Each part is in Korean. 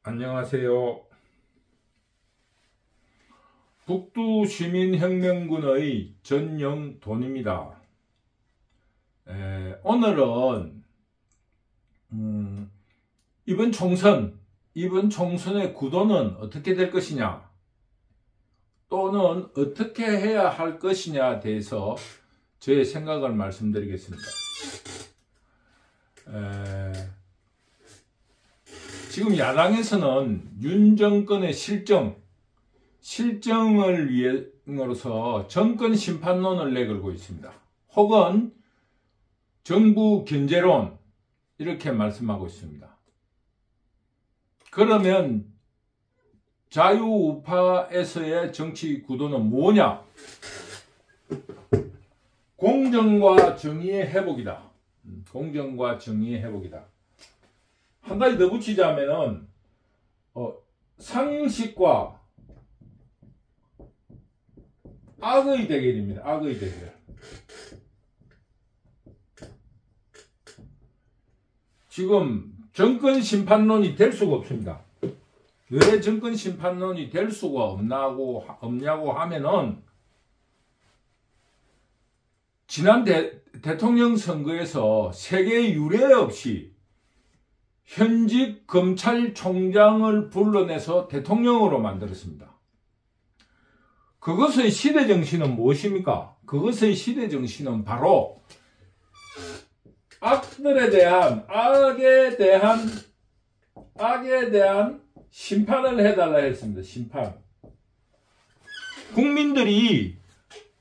안녕하세요. 북두시민혁명군의 전영돈입니다. 오늘은 이번 총선의 구도는 어떻게 될 것이냐, 또는 어떻게 해야 할 것이냐에 대해서 저의 생각을 말씀드리겠습니다. 지금 야당에서는 윤 정권의 실정을 위해서 정권 심판론을 내걸고 있습니다. 혹은 정부 견제론, 이렇게 말씀하고 있습니다. 그러면 자유우파에서의 정치 구도는 뭐냐? 공정과 정의의 회복이다. 공정과 정의의 회복이다. 한 가지 더 붙이자면은 상식과 악의 대결입니다. 악의 대결. 지금 정권 심판론이 될 수가 없습니다. 왜 정권 심판론이 될 수가 없냐고 하면은, 지난 대통령 선거에서 세계 유례 없이 현직 검찰총장을 불러내서 대통령으로 만들었습니다. 그것의 시대 정신은 무엇입니까? 그것의 시대 정신은 바로 악에 대한 심판을 해달라 했습니다. 심판. 국민들이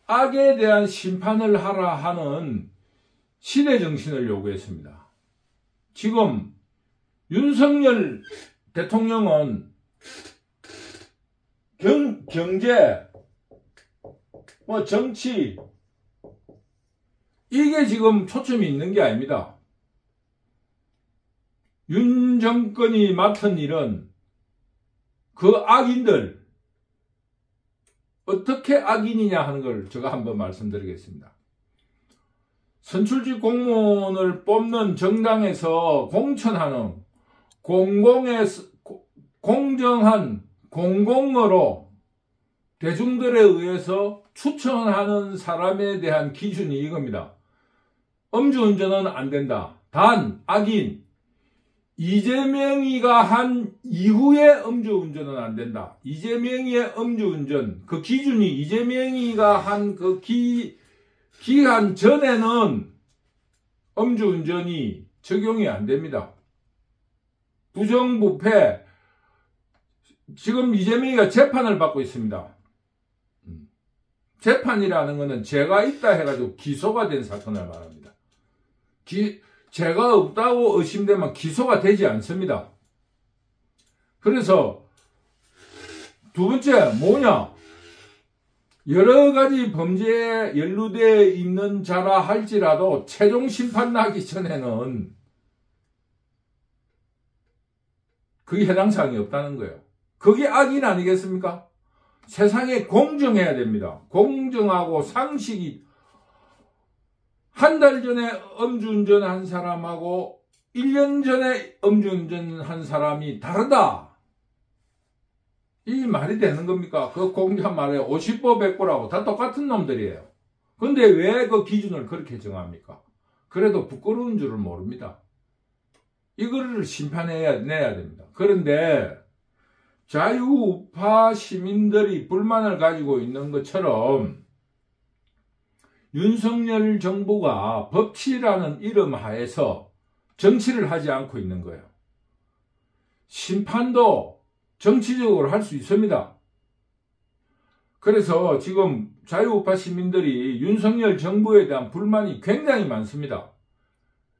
악에 대한 심판을 하라 하는 시대 정신을 요구했습니다. 지금 윤석열 대통령은 경제, 정치, 이게 지금 초점이 있는 게 아닙니다. 윤 정권이 맡은 일은 그 악인들, 어떻게 악인이냐 하는 걸 제가 한번 말씀드리겠습니다. 선출직 공무원을 뽑는 정당에서 공천하는 공정한 공공으로 대중들에 의해서 추천하는 사람에 대한 기준이 이겁니다. 음주운전은 안 된다. 단, 악인, 이재명이가 한 이후에 음주운전은 안 된다. 이재명이의 음주운전, 그 기준이 이재명이가 한 그 기한 전에는 음주운전이 적용이 안 됩니다. 부정부패, 지금 이재명이가 재판을 받고 있습니다. 재판이라는 것은 죄가 있다 해가지고 기소가 된 사건을 말합니다. 죄가 없다고 의심되면 기소가 되지 않습니다. 그래서 두 번째 뭐냐? 여러 가지 범죄에 연루되어 있는 자라 할지라도 최종 심판 나기 전에는 그게 해당 사항이 없다는 거예요. 그게 악인 아니겠습니까? 세상에 공정해야 됩니다. 공정하고 상식이, 한 달 전에 음주운전 한 사람하고 1년 전에 음주운전 한 사람이 다르다. 이 말이 되는 겁니까? 그 공정 말에 50보 100보라고 다 똑같은 놈들이에요. 근데 왜 그 기준을 그렇게 정합니까? 그래도 부끄러운 줄을 모릅니다. 이거를 심판내야 됩니다. 그런데 자유우파 시민들이 불만을 가지고 있는 것처럼 윤석열 정부가 법치라는 이름 하에서 정치를 하지 않고 있는 거예요. 심판도 정치적으로 할 수 있습니다. 그래서 지금 자유우파 시민들이 윤석열 정부에 대한 불만이 굉장히 많습니다.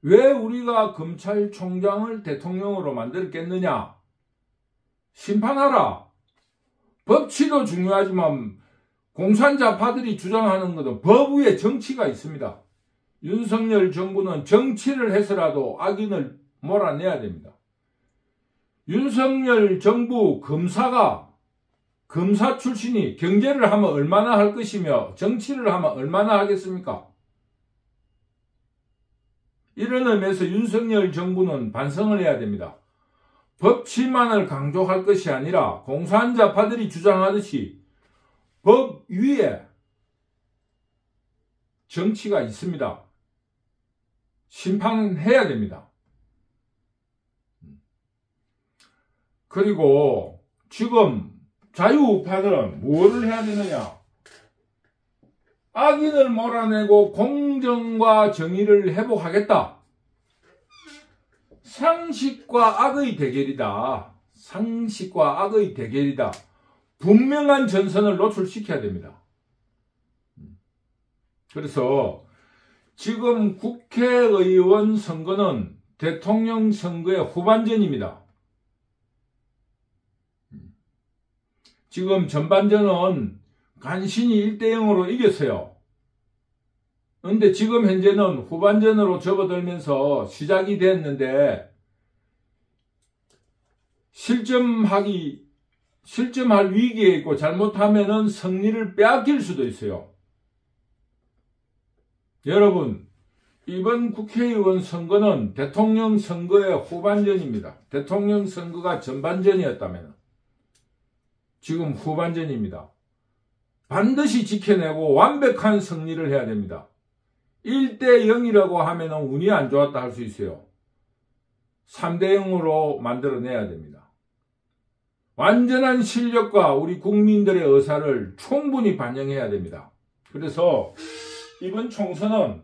왜 우리가 검찰총장을 대통령으로 만들었겠느냐? 심판하라. 법치도 중요하지만 공산자파들이 주장하는 것은 법 위에 정치가 있습니다. 윤석열 정부는 정치를 해서라도 악인을 몰아내야 됩니다. 윤석열 정부 검사 출신이 경제를 하면 얼마나 할 것이며 정치를 하면 얼마나 하겠습니까? 이런 의미에서 윤석열 정부는 반성을 해야 됩니다. 법치만을 강조할 것이 아니라 공산자파들이 주장하듯이 법 위에 정치가 있습니다. 심판해야 됩니다. 그리고 지금 자유우파들은 뭐를 해야 되느냐? 악인을 몰아내고 공정과 정의를 회복하겠다. 상식과 악의 대결이다. 상식과 악의 대결이다. 분명한 전선을 노출시켜야 됩니다. 그래서 지금 국회의원 선거는 대통령 선거의 후반전입니다. 지금 전반전은 간신히 1대0으로 이겼어요. 그런데 지금 현재는 후반전으로 접어들면서 시작이 됐는데 실점할 위기에 있고 잘못하면은 승리를 빼앗길 수도 있어요. 여러분, 이번 국회의원 선거는 대통령 선거의 후반전입니다. 대통령 선거가 전반전이었다면 지금 후반전입니다. 반드시 지켜내고 완벽한 승리를 해야 됩니다. 1대0이라고 하면 운이 안 좋았다 할 수 있어요. 3대0으로 만들어내야 됩니다. 완전한 실력과 우리 국민들의 의사를 충분히 반영해야 됩니다. 그래서 이번 총선은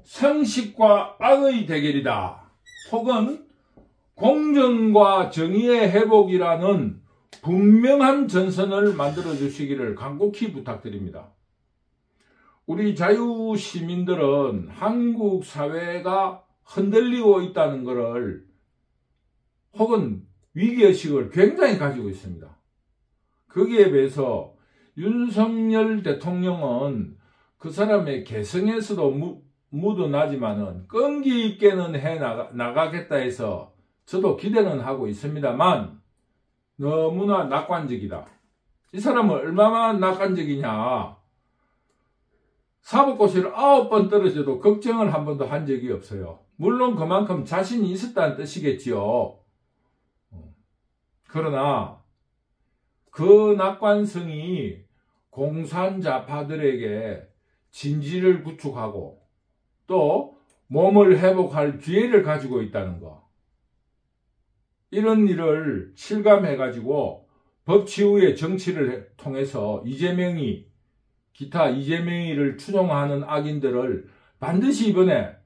상식과 악의 대결이다. 혹은 공정과 정의의 회복이라는 분명한 전선을 만들어 주시기를 간곡히 부탁드립니다. 우리 자유시민들은 한국 사회가 흔들리고 있다는 것을 혹은 위기의식을 굉장히 가지고 있습니다. 거기에 비해서 윤석열 대통령은 그 사람의 개성에서도 묻어나지만은 끈기 있게는 나가겠다 해서 저도 기대는 하고 있습니다만 너무나 낙관적이다. 이 사람은 얼마나 낙관적이냐. 사법고시를 9번 떨어져도 걱정을 한 번도 한 적이 없어요. 물론 그만큼 자신이 있었다는 뜻이겠지요. 그러나 그 낙관성이 공산자파들에게 진지를 구축하고 또 몸을 회복할 기회를 가지고 있다는 거. 이런 일을 실감해가지고 법치후의 정치를 통해서 기타 이재명이를 추종하는 악인들을 반드시 이번에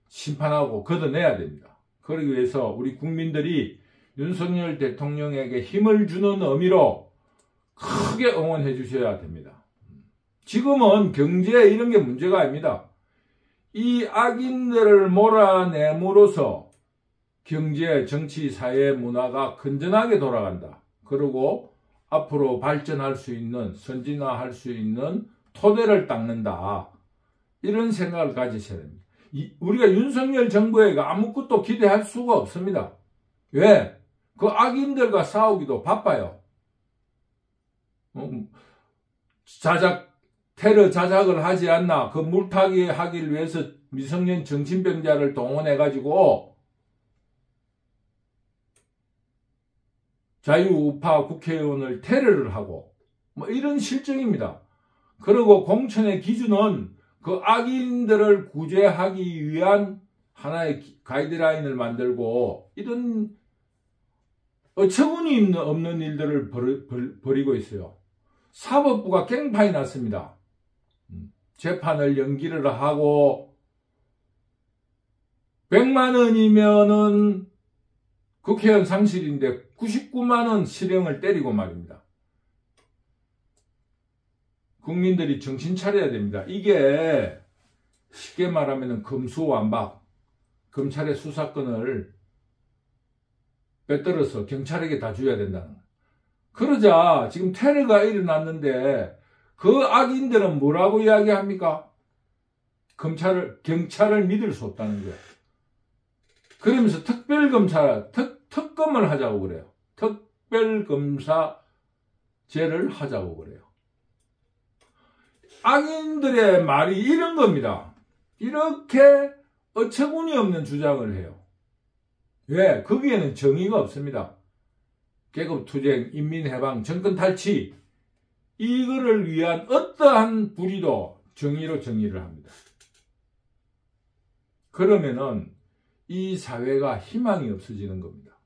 심판하고 걷어내야 됩니다. 그러기 위해서 우리 국민들이 윤석열 대통령에게 힘을 주는 의미로 크게 응원해 주셔야 됩니다. 지금은 경제 이런 게 문제가 아닙니다. 이 악인들을 몰아내므로써 경제, 정치, 사회, 문화가 건전하게 돌아간다. 그리고 앞으로 발전할 수 있는, 선진화할 수 있는 토대를 닦는다. 이런 생각을 가지셔야 됩니다. 우리가 윤석열 정부에게 아무것도 기대할 수가 없습니다. 왜? 그 악인들과 싸우기도 바빠요. 테러 자작을 하지 않나. 그 물타기 하기 위해서 미성년 정신병자를 동원해가지고 자유우파 국회의원을 테러를 하고 이런 실정입니다. 그리고 공천의 기준은 그 악인들을 구제하기 위한 하나의 가이드라인을 만들고 이런 어처구니 없는 일들을 벌이고 있어요. 사법부가 깽판이 났습니다. 재판을 연기를 하고 100만 원이면은 국회의원 상실인데 99만 원 실형을 때리고 말입니다. 국민들이 정신 차려야 됩니다. 이게 쉽게 말하면 금수완박, 검찰의 수사권을 빼떨어서 경찰에게 다 줘야 된다는 거예요. 그러자 지금 테러가 일어났는데 그 악인들은 뭐라고 이야기합니까? 경찰을 믿을 수 없다는 거예요. 그러면서 특검을 하자고 그래요. 특별검사제를 하자고 그래요. 악인들의 말이 이런 겁니다. 이렇게 어처구니 없는 주장을 해요. 왜? 거기에는 정의가 없습니다. 계급투쟁, 인민해방, 정권탈취 이거를 위한 어떠한 불의도 정의로 정의를 합니다. 그러면은 이 사회가 희망이 없어지는 겁니다.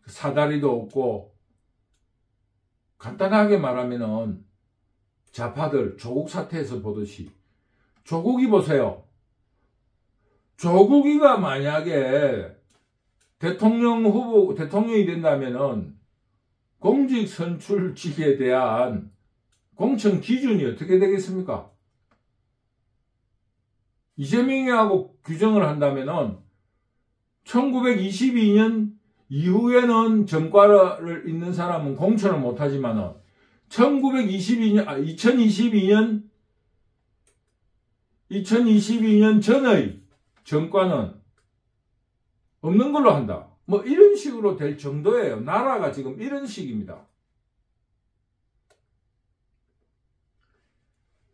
사다리도 없고, 간단하게 말하면은 좌파들 조국 사태에서 보듯이, 조국이 보세요. 조국이가 만약에 대통령이 된다면은 공직 선출직에 대한 공천 기준이 어떻게 되겠습니까? 이재명이하고 규정을 한다면은 1922년 이후에는 전과를 있는 사람은 공천을 못하지만은 2022년 전의 전과는 없는 걸로 한다. 뭐 이런 식으로 될 정도예요. 나라가 지금 이런 식입니다.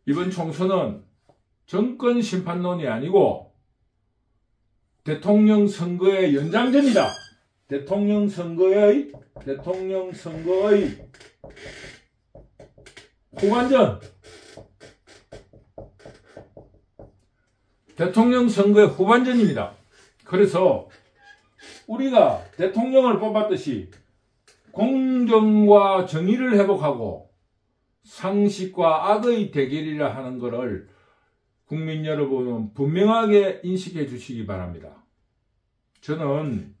이번 총선은 정권 심판론이 아니고 대통령 선거의 연장전이다. 대통령 선거의 후반전. 대통령 선거의 후반전입니다. 그래서 우리가 대통령을 뽑았듯이 공정과 정의를 회복하고 상식과 악의 대결이라 하는 것을 국민 여러분은 분명하게 인식해 주시기 바랍니다. 저는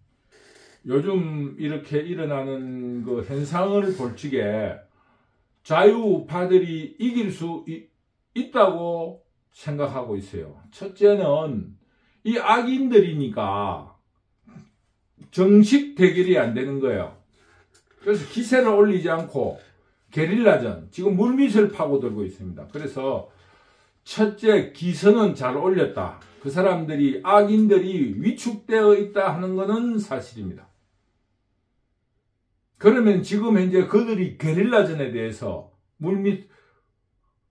요즘 이렇게 일어나는 그 현상을 볼 적에 자유우파들이 이길 수 있다고 생각하고 있어요. 첫째는 이 악인들이니까 정식 대결이 안 되는 거예요. 그래서 기세를 올리지 않고 게릴라전, 지금 물밑을 파고들고 있습니다. 그래서 첫째, 기선은 잘 올렸다. 그 사람들이, 악인들이 위축되어 있다 하는 것은 사실입니다. 그러면 지금 현재 그들이 게릴라전에 대해서 물밑,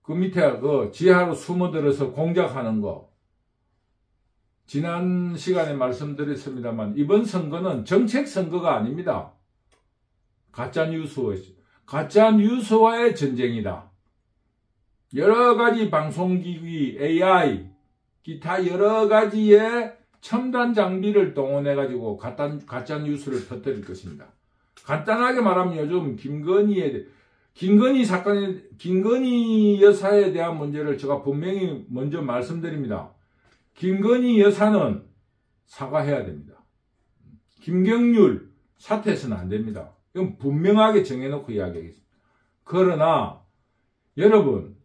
그 밑에 그 지하로 숨어들어서 공작하는 거, 지난 시간에 말씀드렸습니다만 이번 선거는 정책 선거가 아닙니다. 가짜뉴스와의 전쟁이다. 여러가지 방송기기, AI, 기타 여러가지의 첨단 장비를 동원해가지고 가짜뉴스를 터뜨릴 것입니다. 간단하게 말하면 요즘 김건희 여사에 대한 문제를 제가 분명히 먼저 말씀드립니다. 김건희 여사는 사과해야 됩니다. 김경률 사퇴해서는 안 됩니다. 이건 분명하게 정해놓고 이야기하겠습니다. 그러나 여러분,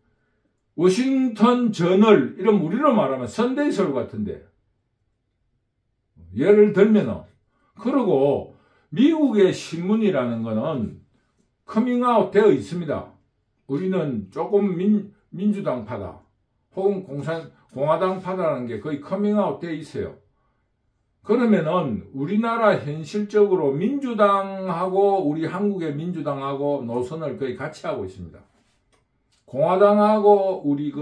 워싱턴 저널, 이런 우리로 말하면 선데이 서울 같은데, 예를 들면은, 그리고 미국의 신문이라는 거는 커밍아웃 되어 있습니다. 우리는 조금 민주당파다, 혹은 공화당파다라는 게 거의 커밍아웃 되어 있어요. 그러면은 우리나라 현실적으로 민주당하고 우리 한국의 민주당하고 노선을 거의 같이 하고 있습니다. 공화당하고 우리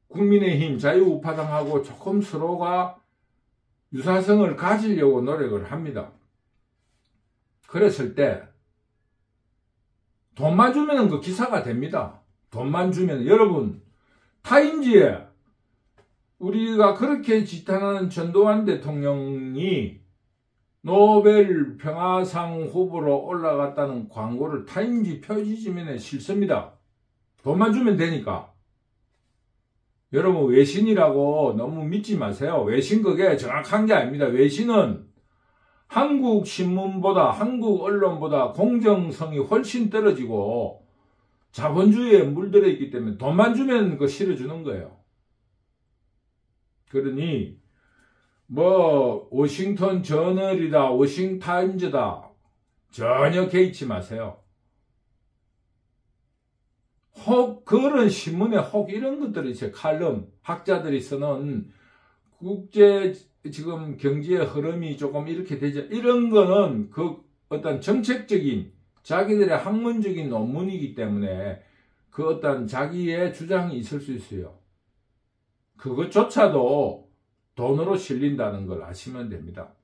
국민의힘, 자유우파당하고 조금 서로가 유사성을 가지려고 노력을 합니다. 그랬을 때 돈만 주면 그 기사가 됩니다. 돈만 주면. 여러분, 타임지에 우리가 그렇게 지탄하는 전두환 대통령이 노벨 평화상 후보로 올라갔다는 광고를 타임지 표지지면에 실습니다. 돈만 주면 되니까. 여러분, 외신이라고 너무 믿지 마세요. 외신 그게 정확한 게 아닙니다. 외신은 한국 신문보다, 한국 언론보다 공정성이 훨씬 떨어지고 자본주의에 물들어 있기 때문에 돈만 주면 그거 실어주는 거예요. 그러니 워싱턴 저널이다, 워싱타임즈다, 전혀 개의치 마세요. 혹 그런 신문에 혹 이런 것들이 있어요. 칼럼, 학자들이 쓰는 국제 지금 경제의 흐름이 조금 이렇게 되죠. 이런 거는 그 어떤 정책적인 자기들의 학문적인 논문이기 때문에 그 어떤 자기의 주장이 있을 수 있어요. 그것조차도 돈으로 실린다는 걸 아시면 됩니다.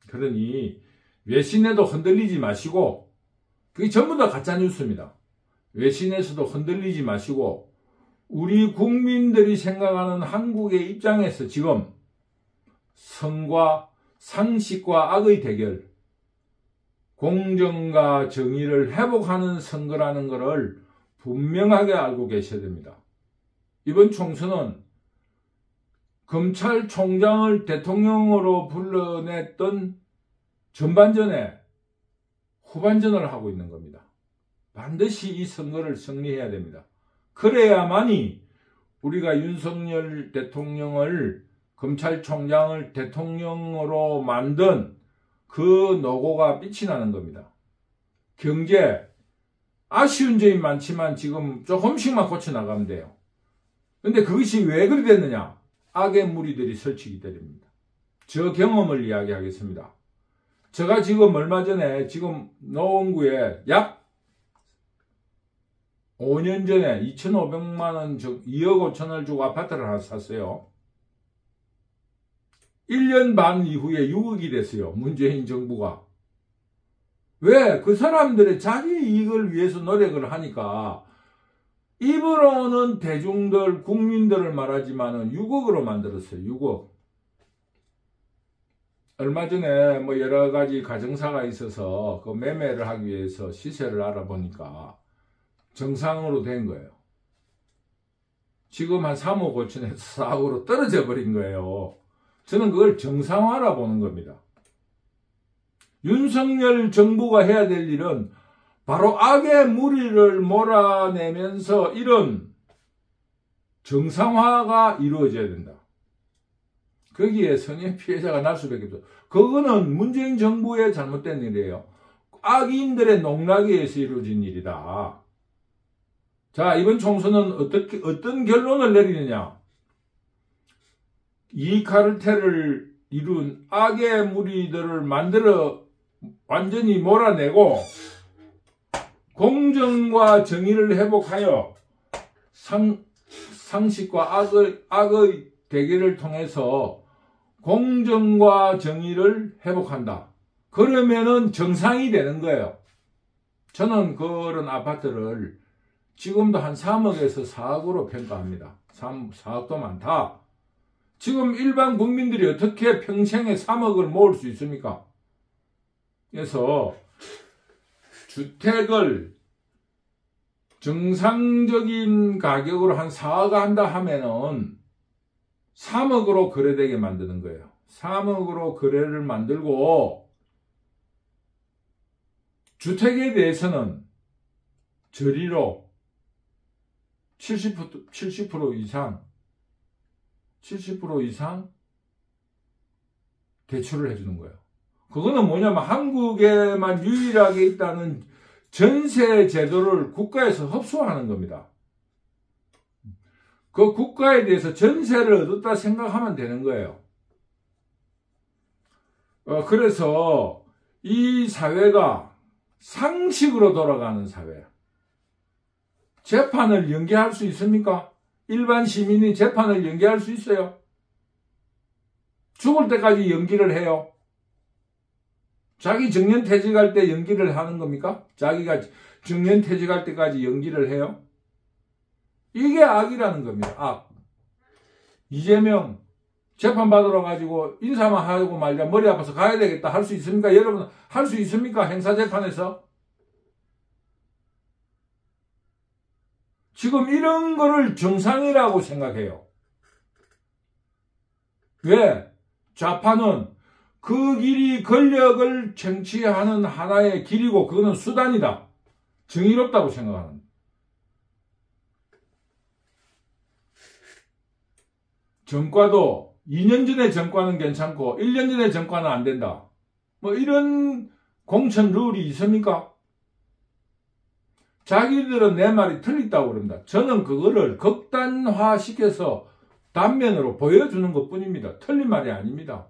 그러니 외신에도 흔들리지 마시고, 그게 전부 다 가짜뉴스입니다. 외신에서도 흔들리지 마시고, 우리 국민들이 생각하는 한국의 입장에서 지금 성과 상식과 악의 대결, 공정과 정의를 회복하는 선거라는 것을 분명하게 알고 계셔야 됩니다. 이번 총선은 검찰총장을 대통령으로 불러냈던 전반전에 후반전을 하고 있는 겁니다. 반드시 이 선거를 승리해야 됩니다. 그래야만이 우리가 윤석열 대통령을, 검찰총장을 대통령으로 만든 그 노고가 빛이 나는 겁니다. 경제, 아쉬운 점이 많지만 지금 조금씩만 고쳐나가면 돼요. 근데 그것이 왜 그리 됐느냐? 악의 무리들이 설치기 때문입니다. 저 경험을 이야기하겠습니다. 제가 지금 얼마 전에 지금 노원구에 약 5년 전에 2,500만원, 2억 5천을 주고 아파트를 하나 샀어요. 1년 반 이후에 6억이 됐어요. 문재인 정부가. 왜? 그 사람들의 자기 이익을 위해서 노력을 하니까 입으로는 대중들, 국민들을 말하지만은 6억으로 만들었어요. 6억. 얼마 전에 뭐 여러 가지 가정사가 있어서 그 매매를 하기 위해서 시세를 알아보니까 정상으로 된 거예요. 지금 한 3억 5천에서 4억으로 떨어져 버린 거예요. 저는 그걸 정상화라 보는 겁니다. 윤석열 정부가 해야 될 일은 바로 악의 무리를 몰아내면서 이런 정상화가 이루어져야 된다. 거기에 선의 피해자가 날 수밖에 없어. 그거는 문재인 정부의 잘못된 일이에요. 악인들의 농락에 의해서 이루어진 일이다. 자, 이번 총선은 어떤 결론을 내리느냐? 이 카르텔을 이룬 악의 무리들을 만들어 완전히 몰아내고 공정과 정의를 회복하여 상식과 악의 대결을 통해서 공정과 정의를 회복한다. 그러면은 정상이 되는 거예요. 저는 그런 아파트를 지금도 한 3억에서 4억으로 평가합니다. 4억도 많다. 지금 일반 국민들이 어떻게 평생에 3억을 모을 수 있습니까? 그래서 주택을 정상적인 가격으로 한 4억 한다 하면은 3억으로 거래되게 만드는 거예요. 3억으로 거래를 만들고 주택에 대해서는 저리로 70% 이상 대출을 해주는 거예요. 그거는 뭐냐면 한국에만 유일하게 있다는 전세 제도를 국가에서 흡수하는 겁니다. 그 국가에 대해서 전세를 얻었다 생각하면 되는 거예요. 그래서 이 사회가 상식으로 돌아가는 사회. 재판을 연기할 수 있습니까? 일반 시민이 재판을 연기할 수 있어요? 죽을 때까지 연기를 해요. 자기 정년퇴직할 때 연기를 하는 겁니까? 자기가 정년퇴직할 때까지 연기를 해요? 이게 악이라는 겁니다. 악. 이재명 재판받으러 가지고 인사만 하고 말자 머리 아파서 가야 되겠다 할 수 있습니까? 여러분 할 수 있습니까? 행사재판에서? 지금 이런 거를 정상이라고 생각해요. 왜? 좌파는 그 길이 권력을 쟁취하는 하나의 길이고 그거는 수단이다. 정의롭다고 생각하는. 전과도 2년 전에 전과는 괜찮고 1년 전에 전과는 안 된다. 뭐 이런 공천 룰이 있습니까? 자기들은 내 말이 틀리다고 그럽니다. 저는 그거를 극단화시켜서 단면으로 보여주는 것 뿐입니다. 틀린 말이 아닙니다.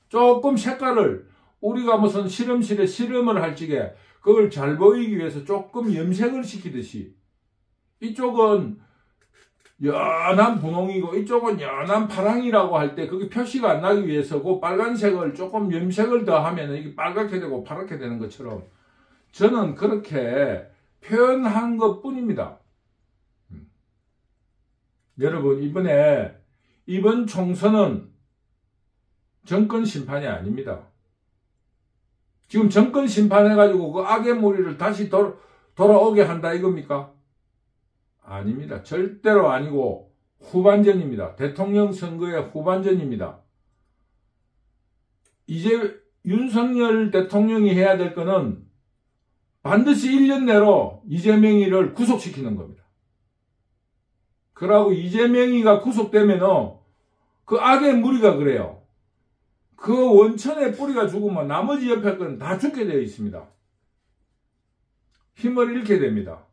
조금 색깔을 우리가 무슨 실험실에 실험을 할 적에 그걸 잘 보이기 위해서 조금 염색을 시키듯이 이쪽은 연한 분홍이고 이쪽은 연한 파랑이라고 할 때 그게 표시가 안 나기 위해서 그 빨간색을 조금 염색을 더 하면 이게 빨갛게 되고 파랗게 되는 것처럼 저는 그렇게 표현한 것 뿐입니다. 여러분, 이번 총선은 정권 심판이 아닙니다. 지금 정권 심판해가지고 그 악의 무리를 다시 돌아오게 한다 이겁니까? 아닙니다. 절대로 아니고 후반전입니다. 대통령 선거의 후반전입니다. 이제 윤석열 대통령이 해야 될 거는 반드시 1년 내로 이재명이를 구속시키는 겁니다. 그러고 이재명이가 구속되면 그 악의 무리가 그래요. 그 원천의 뿌리가 죽으면 나머지 옆에 건 다 죽게 되어 있습니다. 힘을 잃게 됩니다.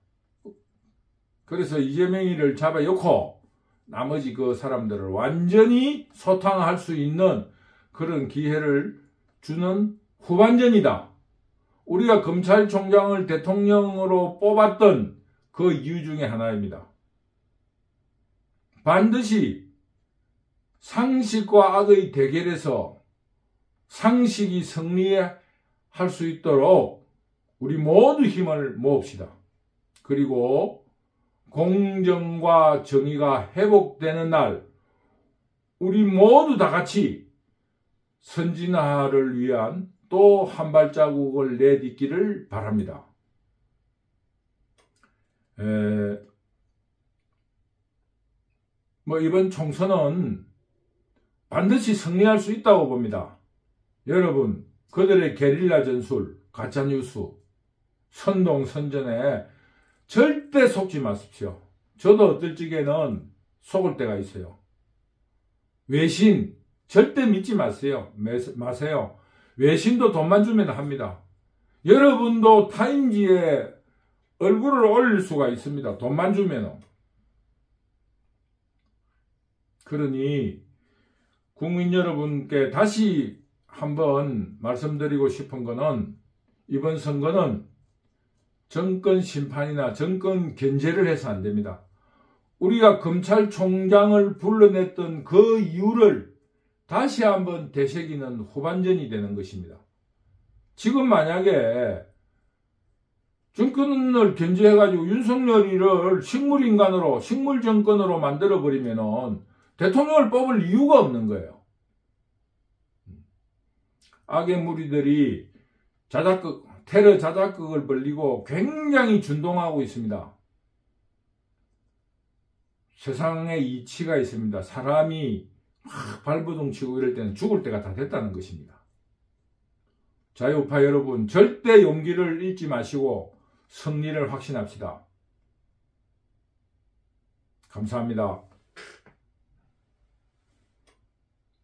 그래서 이재명이를 잡아놓고 나머지 그 사람들을 완전히 소탕할 수 있는 그런 기회를 주는 후반전이다. 우리가 검찰총장을 대통령으로 뽑았던 그 이유 중에 하나입니다. 반드시 상식과 악의 대결에서 상식이 승리할 수 있도록 우리 모두 힘을 모읍시다. 그리고 공정과 정의가 회복되는 날 우리 모두 다 같이 선진화를 위한 또 한 발자국을 내딛기를 바랍니다. 이번 총선은 반드시 승리할 수 있다고 봅니다. 여러분, 그들의 게릴라 전술, 가짜뉴스, 선동선전에 절대 속지 마십시오. 저도 어떨 적에는 속을 때가 있어요. 외신 절대 믿지 마세요. 외신도 돈만 주면 합니다. 여러분도 타임지에 얼굴을 올릴 수가 있습니다. 돈만 주면. 그러니 국민 여러분께 다시 한번 말씀드리고 싶은 거는 이번 선거는 정권 심판이나 정권 견제를 해서 안 됩니다. 우리가 검찰총장을 불러냈던 그 이유를 다시 한번 되새기는 후반전이 되는 것입니다. 지금 만약에 정권을 견제해가지고 윤석열이를 식물인간으로, 식물정권으로 만들어버리면은 대통령을 뽑을 이유가 없는 거예요. 악의 무리들이 테러 자작극을 벌리고 굉장히 준동하고 있습니다. 세상에 이치가 있습니다. 사람이 막 발버둥 치고 이럴 때는 죽을 때가 다 됐다는 것입니다. 자유우파 여러분, 절대 용기를 잃지 마시고 승리를 확신합시다. 감사합니다.